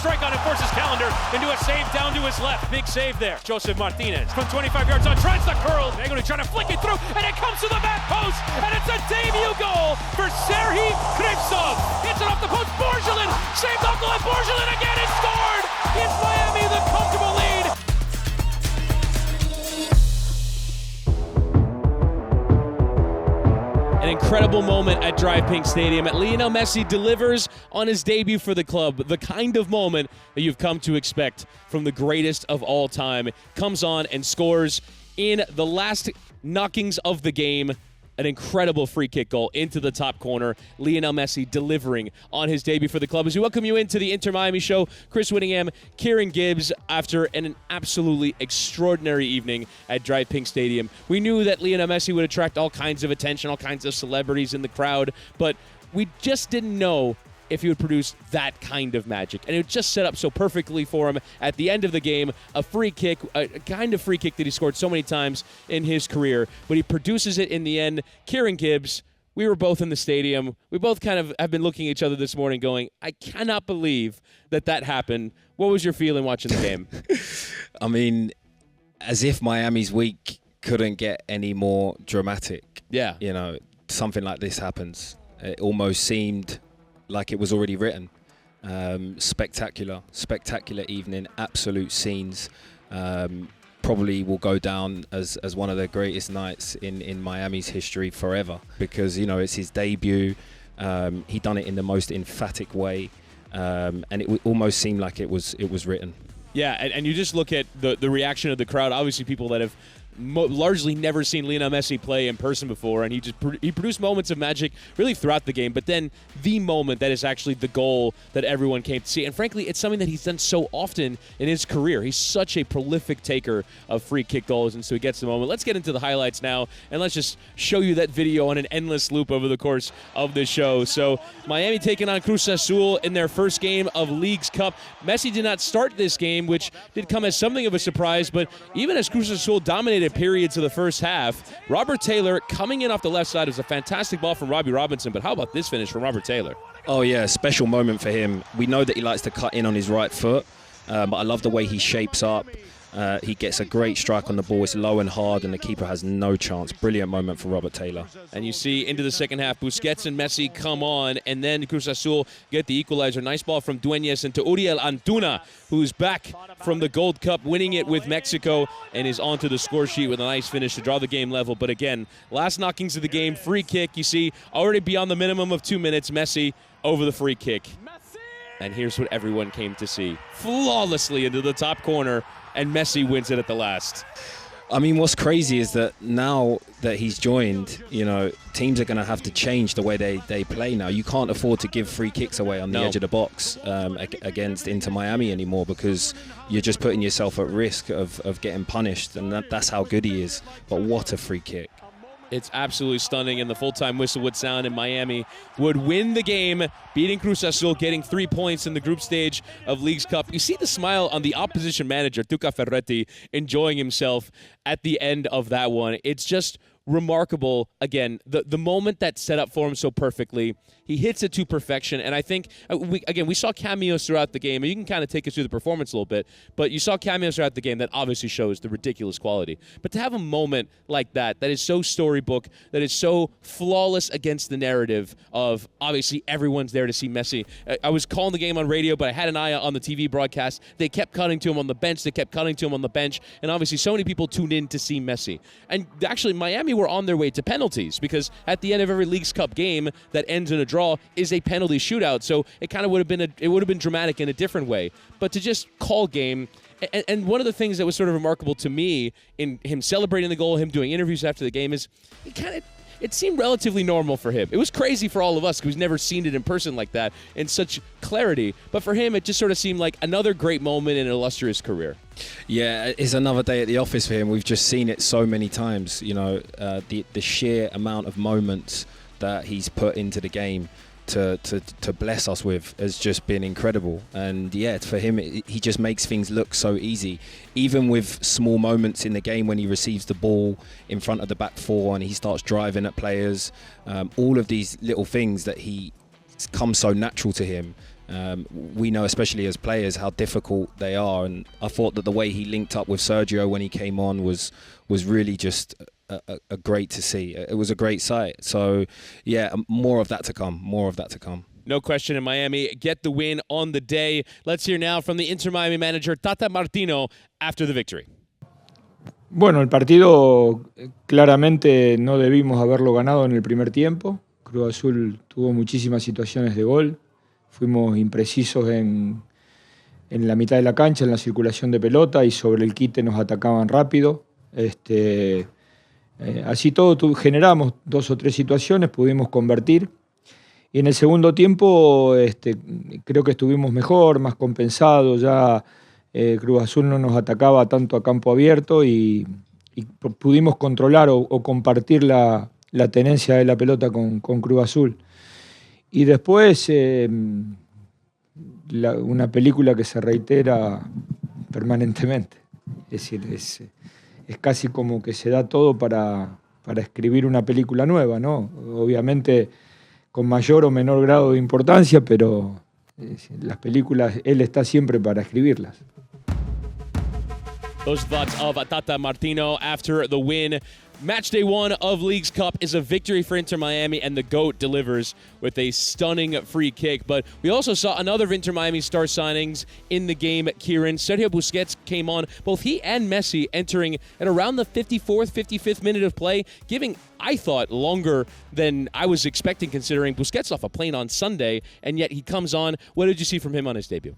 strike on it, forces Calendar into a save down to his left. Big save there. Joseph Martinez from 25 yards on, tries the curl. Negri trying to flick it through, and it comes to the back post, and it's a debut goal for Serhii Krivtsov. Hits it off the post. Borgelin saved off the left. Borgelin again has scored. Gives Miami the comfortable lead. An incredible moment at DRV PNK Stadium. Lionel Messi delivers on his debut for the club. The kind of moment that you've come to expect from the greatest of all time. Comes on and scores in the last knockings of the game. An incredible free kick goal into the top corner. Lionel Messi delivering on his debut for the club. As we welcome you into the Inter Miami show, Chris Whittingham, Kieran Gibbs, after an absolutely extraordinary evening at DRV PNK Stadium. We knew that Lionel Messi would attract all kinds of attention, all kinds of celebrities in the crowd, but we just didn't know if he would produce that kind of magic. And it just set up so perfectly for him at the end of the game. A free kick, a kind of free kick that he scored so many times in his career, but he produces it in the end. Kieran Gibbs, we were both in the stadium. We both kind of have been looking at each other this morning going, I cannot believe that happened. What was your feeling watching the game? I mean, as if Miami's week couldn't get any more dramatic. Yeah. You know, something like this happens. It almost seemed like it was already written. Spectacular evening, absolute scenes. Probably will go down as one of the greatest nights in Miami's history forever, because, you know, it's his debut. He done it in the most emphatic way, and it almost seemed like it was written. Yeah, and you just look at the reaction of the crowd. Obviously, people that have largely never seen Lionel Messi play in person before, and he produced moments of magic really throughout the game, but then the moment that is actually the goal that everyone came to see. And frankly, it's something that he's done so often in his career. He's such a prolific taker of free kick goals, and so he gets the moment. Let's get into the highlights now, and let's just show you that video on an endless loop over the course of this show. So Miami taking on Cruz Azul in their first game of Leagues Cup. Messi did not start this game, which did come as something of a surprise, but even as Cruz Azul dominated periods of the first half, Robert Taylor coming in off the left side was a fantastic ball from Robbie Robinson, but how about this finish from Robert Taylor? Oh yeah, special moment for him. We know that he likes to cut in on his right foot, but I love the way he shapes up. He gets a great strike on the ball. It's low and hard, and the keeper has no chance. Brilliant moment for Robert Taylor. And you see into the second half, Busquets and Messi come on, and then Cruz Azul get the equalizer. Nice ball from Dueñas into Uriel Antuna, who's back from the Gold Cup, winning it with Mexico, and is onto the score sheet with a nice finish to draw the game level. But again, last knockings of the game, free kick. You see, already beyond the minimum of 2 minutes, Messi over the free kick. And here's what everyone came to see. Flawlessly into the top corner, and Messi wins it at the last. I mean, what's crazy is that now that he's joined, you know, teams are going to have to change the way they play now. You can't afford to give free kicks away on the edge of the box against Inter Miami anymore, because you're just putting yourself at risk of getting punished, and that's how good he is. But what a free kick. It's absolutely stunning, and the full-time whistle would sound, and Miami would win the game, beating Cruz Azul, getting 3 points in the group stage of Leagues Cup. You see the smile on the opposition manager, Tuca Ferretti, enjoying himself at the end of that one. It's just remarkable. Again, the moment that set up for him so perfectly. He hits it to perfection, and I think, we saw cameos throughout the game, and you can kind of take us through the performance a little bit, but you saw cameos throughout the game that obviously shows the ridiculous quality. But to have a moment like that is so storybook, that is so flawless against the narrative of, obviously, everyone's there to see Messi. I was calling the game on radio, but I had an eye on the TV broadcast. They kept cutting to him on the bench, and obviously so many people tuned in to see Messi. And actually, Miami were on their way to penalties, because at the end of every Leagues Cup game that ends in a draw is a penalty shootout, so it kind of would have been dramatic in a different way. But to just call game, and one of the things that was sort of remarkable to me in him celebrating the goal, him doing interviews after the game, is it seemed relatively normal for him. It was crazy for all of us because we've never seen it in person like that in such clarity. But for him, it just sort of seemed like another great moment in an illustrious career. Yeah, it's another day at the office for him. We've just seen it so many times. You know, the sheer amount of moments that he's put into the game to bless us with has just been incredible. And yeah, for him, he just makes things look so easy, even with small moments in the game when he receives the ball in front of the back four and he starts driving at players. All of these little things that he come so natural to him We know, especially as players, how difficult they are, and I thought that the way he linked up with Sergio when he came on was really just a great to see. It was a great sight. So yeah, more of that to come. No question in Miami get the win on the day. Let's hear now from the Inter Miami manager Tata Martino after the victory. Bueno, el partido claramente no debimos haberlo ganado en el primer tiempo. Cruz Azul tuvo muchísimas situaciones de gol. Fuimos imprecisos en la mitad de la cancha, en la circulación de pelota, y sobre el quite nos atacaban rápido. Así todo generamos 2 o 3 situaciones, pudimos convertir. Y en el segundo tiempo creo que estuvimos mejor, más compensados. Ya Cruz Azul no nos atacaba tanto a campo abierto y pudimos controlar o compartir la tenencia de la pelota con Cruz Azul. Y después una película que se reitera permanentemente. Es decir, es casi como que se da todo para escribir una película nueva, ¿no? Obviamente con mayor o menor grado de importancia, pero las películas él está siempre para escribirlas. Those thoughts of Tata Martino after the win. Match day 1 of Leagues Cup is a victory for Inter Miami, and the GOAT delivers with a stunning free kick. But we also saw another of Inter Miami's star signings in the game, Kieran. Sergio Busquets came on. Both he and Messi entering at around the 54th, 55th minute of play, giving, I thought, longer than I was expecting, considering Busquets off a plane on Sunday, and yet he comes on. What did you see from him on his debut?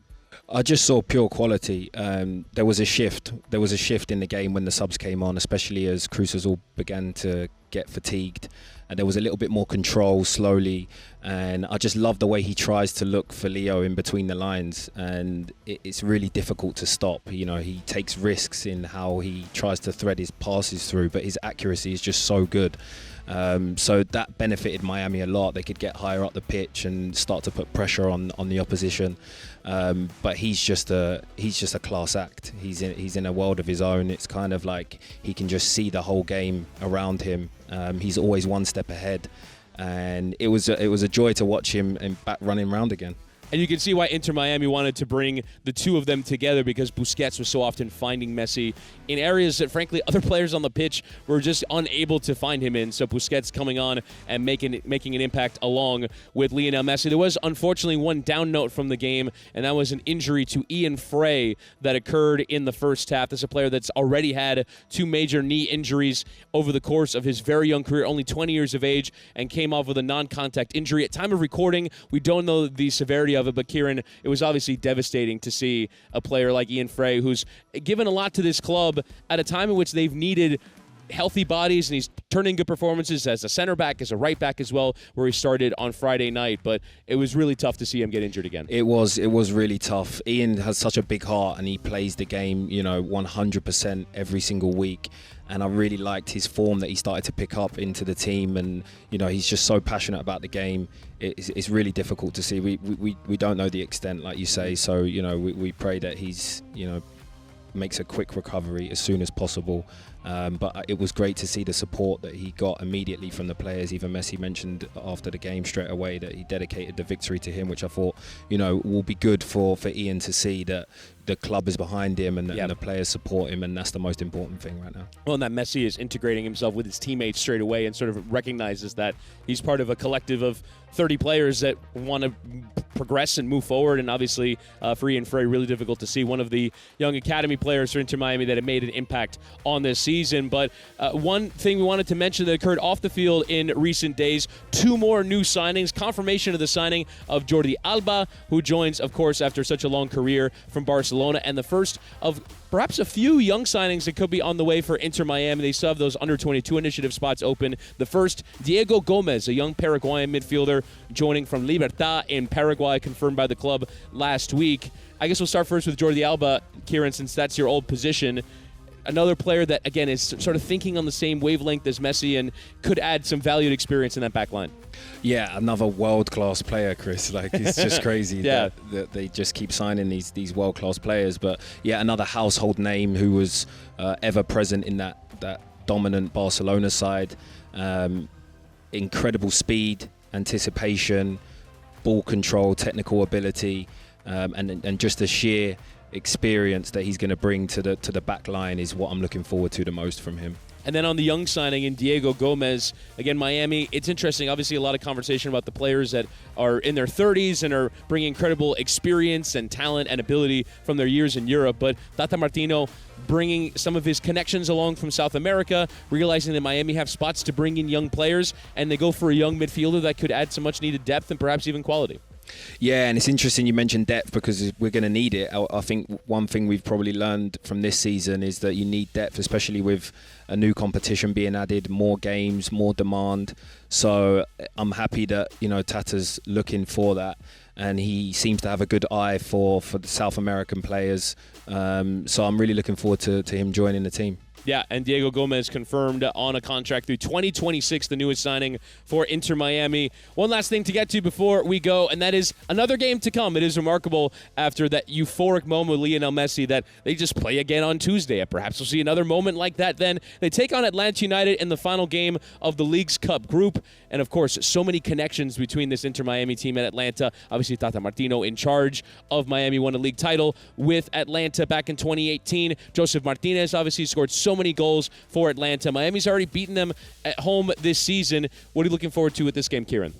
I just saw pure quality. There was a shift. There was a shift in the game when the subs came on, especially as Cruz Azul began to get fatigued. And there was a little bit more control slowly. And I just love the way he tries to look for Leo in between the lines. And it's really difficult to stop. You know, he takes risks in how he tries to thread his passes through, but his accuracy is just so good. So that benefited Miami a lot. They could get higher up the pitch and start to put pressure on the opposition. But he's just a class act. He's in a world of his own. It's kind of like he can just see the whole game around him. He's always one step ahead, and it was a joy to watch him and back running around again. And you can see why Inter Miami wanted to bring the two of them together, because Busquets was so often finding Messi in areas that, frankly, other players on the pitch were just unable to find him in. So Busquets coming on and making an impact along with Lionel Messi. There was, unfortunately, one down note from the game, and that was an injury to Ian Frey that occurred in the first half. This is a player that's already had 2 major knee injuries over the course of his very young career, only 20 years of age, and came off with a non-contact injury. At time of recording, we don't know the severity of it, but Kieran, it was obviously devastating to see a player like Ian Frey, who's given a lot to this club at a time in which they've needed healthy bodies, and he's turning good performances as a center back, as a right back as well, where he started on Friday night. But it was really tough to see him get injured again. It was really tough. Ian has such a big heart, and he plays the game, 100% every single week. And I really liked his form that he started to pick up into the team, and he's just so passionate about the game. It's really difficult to see. We don't know the extent, like you say. So we pray that he's makes a quick recovery as soon as possible. But it was great to see the support that he got immediately from the players. Even Messi mentioned after the game straight away that he dedicated the victory to him, which I thought will be good for Ian to see that the club is behind him and the players support him, and that's the most important thing right now. Well, and that Messi is integrating himself with his teammates straight away and sort of recognizes that he's part of a collective of 30 players that want to progress and move forward. And obviously, for Ian Frey, really difficult to see one of the young academy players for Inter Miami that have made an impact on this season. But one thing we wanted to mention that occurred off the field in recent days, 2 more new signings, confirmation of the signing of Jordi Alba, who joins, of course, after such a long career from Barcelona, and the first of perhaps a few young signings that could be on the way for Inter Miami. They still have those under-22 initiative spots open. The first, Diego Gomez, a young Paraguayan midfielder joining from Libertad in Paraguay, confirmed by the club last week. I guess we'll start first with Jordi Alba, Kieran, since that's your old position. Another player that, again, is sort of thinking on the same wavelength as Messi and could add some valued experience in that back line. Yeah, another world-class player, Chris. It's just crazy that they just keep signing these world-class players. But yeah, another household name who was ever present in that dominant Barcelona side. Incredible speed, anticipation, ball control, technical ability, and just the sheer experience that he's going to bring to the back line is what I'm looking forward to the most from him. And then on the young signing in Diego Gomez, again, Miami, it's interesting. Obviously, a lot of conversation about the players that are in their 30s and are bringing incredible experience and talent and ability from their years in Europe. But Tata Martino bringing some of his connections along from South America, realizing that Miami have spots to bring in young players, and they go for a young midfielder that could add some much-needed depth and perhaps even quality. Yeah, and it's interesting you mentioned depth because we're going to need it. I think one thing we've probably learned from this season is that you need depth, especially with a new competition being added, more games, more demand. So I'm happy that, Tata's looking for that, and he seems to have a good eye for the South American players. So I'm really looking forward to him joining the team. Yeah, and Diego Gomez confirmed on a contract through 2026, the newest signing for Inter Miami. One last thing to get to before we go, and that is another game to come. It is remarkable after that euphoric moment with Lionel Messi that they just play again on Tuesday. Perhaps we'll see another moment like that then. They take on Atlanta United in the final game of the Leagues Cup group. And, of course, so many connections between this Inter Miami team and Atlanta. Obviously, Tata Martino in charge of Miami, won a league title with Atlanta back in 2018. Josef Martinez obviously scored so many goals for Atlanta. Miami's already beaten them at home this season. What are you looking forward to with this game, Kieran?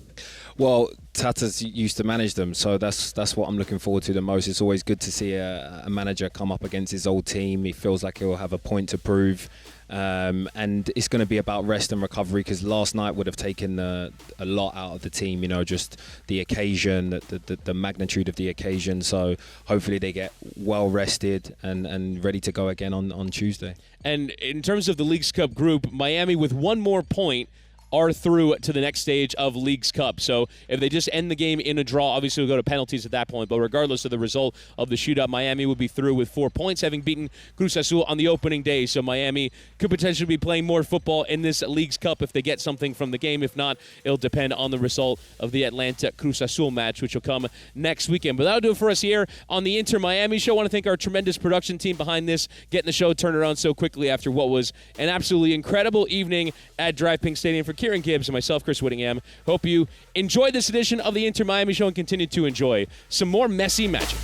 Well, Tata's used to manage them, so that's what I'm looking forward to the most. It's always good to see a manager come up against his old team. He feels like he'll have a point to prove. And it's going to be about rest and recovery, because last night would have taken a lot out of the team, just the occasion, the magnitude of the occasion. So hopefully they get well rested and ready to go again on Tuesday. And in terms of the Leagues Cup group, Miami with one more point are through to the next stage of Leagues Cup. So if they just end the game in a draw, obviously we'll go to penalties at that point. But regardless of the result of the shootout, Miami would be through with 4 points, having beaten Cruz Azul on the opening day. So Miami could potentially be playing more football in this Leagues Cup if they get something from the game. If not, it'll depend on the result of the Atlanta Cruz Azul match, which will come next weekend. But that'll do it for us here on the Inter Miami Show. I want to thank our tremendous production team behind this, getting the show turned around so quickly after what was an absolutely incredible evening at DRV PNK Stadium. For Kieran, Gibbs, and myself, Chris Whittingham, hope you enjoyed this edition of the Inter Miami Show and continue to enjoy some more Messi magic.